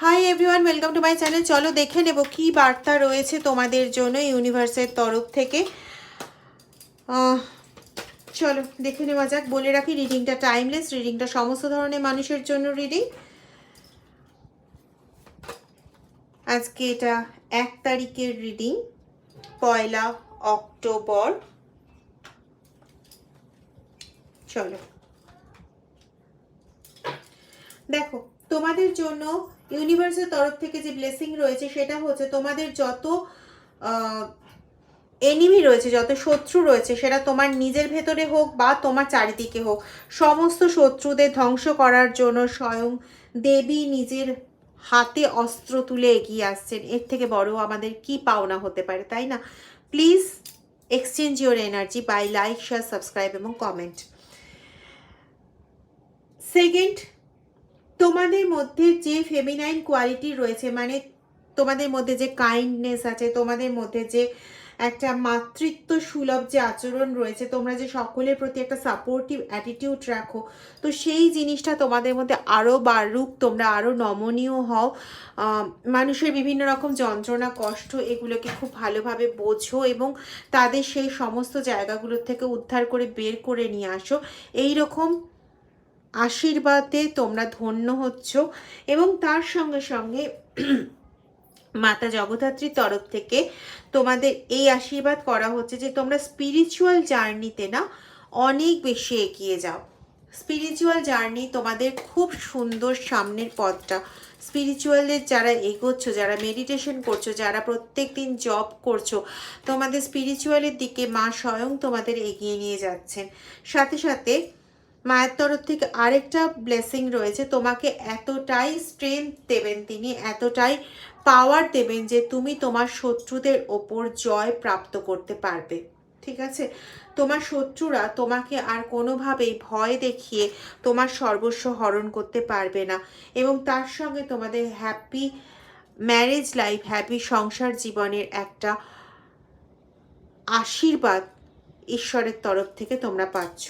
Hi everyone, welcome to my channel. চলো দেখে নেব কি বার্তা রয়েছে তোমাদের জন্য ইউনিভার্সের তরফ থেকে। চলো দেখে নেওয়া যাক। বলে রাখি, রিডিংটা টাইমলেস, রিডিংটা সমস্ত ধরনের মানুষের জন্য রিডিং। আজকে এটা 1 তারিখের রিডিং, 1 অক্টোবর। চলো দেখো, তোমাদের জন্য ইউনিভার্সের তরফ থেকে যে ব্লেসিং রয়েছে সেটা হচ্ছে তোমাদের যত এনিমি রয়েছে, যত শত্রু রয়েছে, সেটা তোমার নিজের ভেতরে হোক বা তোমার চারিদিকে হোক, সমস্ত শত্রুদের ধ্বংস করার জন্য স্বয়ং দেবী নিজের হাতে অস্ত্র তুলে এগিয়ে আসছেন। এর থেকে বড় আমাদের কি পাওনা হতে পারে, তাই না? Please exchange your energy by like, share, subscribe এবং কমেন্ট। সেকেন্ড, তোমাদের মধ্যে যে ফেমিনাইন কোয়ালিটি রয়েছে, মানে তোমাদের মধ্যে যে কাইন্ডনেস আছে, তোমাদের মধ্যে যে একটা মাতৃত্ব সুলভ যে আচরণ রয়েছে, তোমরা যে সকলের প্রতি একটা সাপোর্টিভ অ্যাটিটিউড রাখো, তো সেই জিনিসটা তোমাদের মধ্যে আরও বাড়ুক, তোমরা আরও নমনীয় হও, মানুষের বিভিন্ন রকম যন্ত্রণা, কষ্ট, এগুলোকে খুব ভালোভাবে বোঝো এবং তাদের সেই সমস্ত জায়গাগুলোর থেকে উদ্ধার করে বের করে নিয়ে আসো। এই রকম আশীর্বাদে তোমরা ধন্য হচ্ছ। এবং তার সঙ্গে সঙ্গে মাতা জগদ্ধাত্রীর তরফ থেকে তোমাদের এই আশীর্বাদ করা হচ্ছে যে তোমরা স্পিরিচুয়াল জার্নিতে না অনেক বেশি এগিয়ে যাও। স্পিরিচুয়াল জার্নি তোমাদের খুব সুন্দর, সামনের পথটা। স্পিরিচুয়ালের যারা এগোচ্ছ, যারা মেডিটেশন করছো, যারা প্রত্যেক দিন জব করছো, তোমাদের স্পিরিচুয়ালের দিকে মা স্বয়ং তোমাদের এগিয়ে নিয়ে যাচ্ছেন। সাথে সাথে মায়ের তরফ থেকে আরেকটা ব্লেসিং রয়েছে, তোমাকে এতটাই স্ট্রেংথ দেবেন তিনি, এতটাই পাওয়ার দেবেন যে তুমি তোমার শত্রুদের ওপর জয় প্রাপ্ত করতে পারবে। ঠিক আছে? তোমার শত্রুরা তোমাকে আর কোনোভাবেই ভয় দেখিয়ে তোমার সর্বস্ব হরণ করতে পারবে না। এবং তার সঙ্গে তোমাদের হ্যাপি ম্যারেজ লাইফ, হ্যাপি সংসার জীবনের একটা আশীর্বাদ ঈশ্বরের তরফ থেকে তোমরা পাচ্ছ।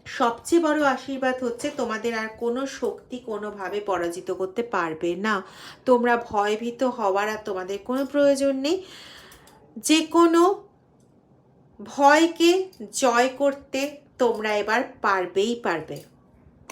সবচেয়ে বড় আশীর্বাদ হচ্ছে তোমাদের আর কোনো শক্তি কোনোভাবে পরাজিত করতে পারবে না। তোমরা ভয়ভীত হওয়ার আর তোমাদের কোনো প্রয়োজন নেই। যে কোনো ভয়কে জয় করতে তোমরা এবার পারবেই পারবে।